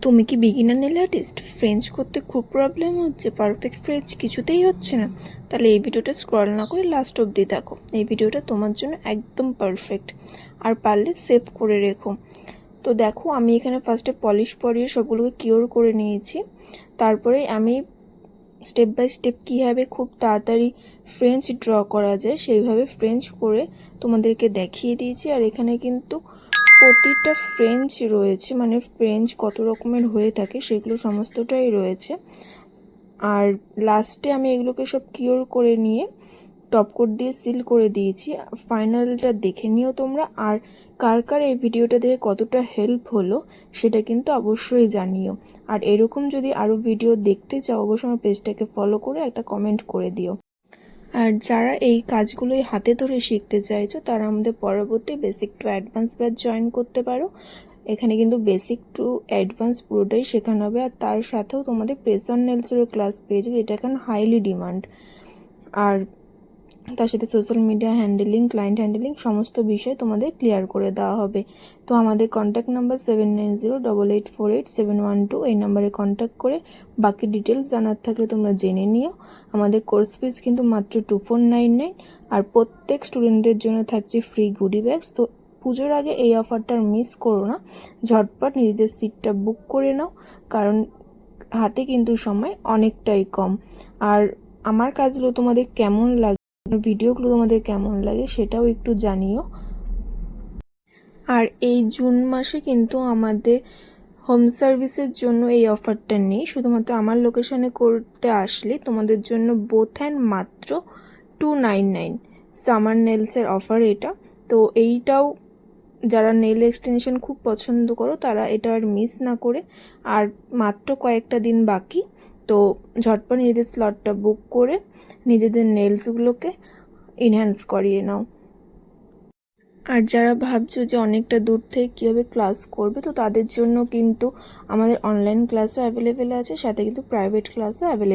তুমি কি beginner nail artist? French করতে খুব প্রবলেম হচ্ছে, পারফেক্ট ফ্রেঞ্চ কিছুতেই হচ্ছে না? তাহলে এই ভিডিওটা স্ক্রল না করে লাস্ট অবধি দেখো। এই ভিডিওটা তোমার জন্য একদম পারফেক্ট। আর পারলে সেভ করে রেখো। তো দেখো, আমি এখানে ফার্স্টে পলিশ পরিয়ে সবগুলোকে কিওর করে নিয়েছি। তারপরে আমি স্টেপ বাই স্টেপ কীভাবে খুব তাড়াতাড়ি ফ্রেঞ্চ ড্র করা যায় সেইভাবে ফ্রেঞ্চ করে তোমাদেরকে দেখিয়ে দিয়েছি। আর এখানে কিন্তু প্রতিটা ফ্রেঞ্চ রয়েছে, মানে ফ্রেঞ্চ কত রকমের হয়ে থাকে সেগুলো সমস্তটাই রয়েছে। আর লাস্টে আমি এগুলোকে সব কিওর করে নিয়ে টপ কোট দিয়ে সিল করে দিয়েছি। ফাইনালটা দেখে নিও তোমরা। আর কার কার এই ভিডিওটা দেখে কতটা হেল্প হলো সেটা কিন্তু অবশ্যই জানিও। আর এরকম যদি আরও ভিডিও দেখতে চাও অবশ্যই আমার পেজটাকে ফলো করে একটা কমেন্ট করে দিও। আর যারা এই কাজগুলোই হাতে ধরে শিখতে চাইছো তারা আমাদের পরবর্তী basic to advance batch join করতে পারো। এখানে কিন্তু বেসিক টু অ্যাডভান্স পুরোটাই শেখানো হবে। আর তার সাথেও তোমাদের প্রেস অন নেলসেরও ক্লাস পেয়ে যাবে, এটা এখন হাইলি ডিমান্ড। আর তার সাথে social media handling, client handling সমস্ত বিষয় তোমাদের ক্লিয়ার করে দেওয়া হবে। তো আমাদের কন্ট্যাক্ট নাম্বার 7908848712, এই নাম্বারে কন্ট্যাক্ট করে বাকি ডিটেলস জানার থাকলে তোমরা জেনে নিও। আমাদের কোর্স ফিস কিন্তু মাত্র 2499। আর প্রত্যেক স্টুডেন্টদের জন্য থাকছে ফ্রি গুডি ব্যাগস। তো পুজোর আগে এই অফারটার মিস করো না, ঝটপট নিজেদের সিটটা বুক করে নাও, কারণ হাতে কিন্তু সময় অনেকটাই কম। আর আমার কাজগুলো তোমাদের কেমন লাগে, ভিডিওগুলো তোমাদের কেমন লাগে সেটাও একটু জানিও। আর এই জুন মাসে কিন্তু আমাদের হোম সার্ভিসের জন্য এই অফারটা নেই, শুধুমাত্র আমার লোকেশনে করতে আসলে তোমাদের জন্য বোথ হ্যান্ড মাত্র 299 সামার নেলসের অফার এটা। তো এইটাও যারা নেল এক্সটেনশন খুব পছন্দ করো তারা এটা আর মিস না করে, আর মাত্র কয়েকটা দিন বাকি, তো ঝটপট নিজেদের স্লটটা বুক করে নিজেদের নেলসগুলোকে এনহ্যান্স করিয়ে নাও। আর যারা ভাবছো যে অনেকটা দূর থেকে কীভাবে ক্লাস করবে, তো তাদের জন্য কিন্তু আমাদের অনলাইন ক্লাসও অ্যাভেলেবেল আছে, সাথে কিন্তু প্রাইভেট ক্লাসও অ্যাভেলেবেল।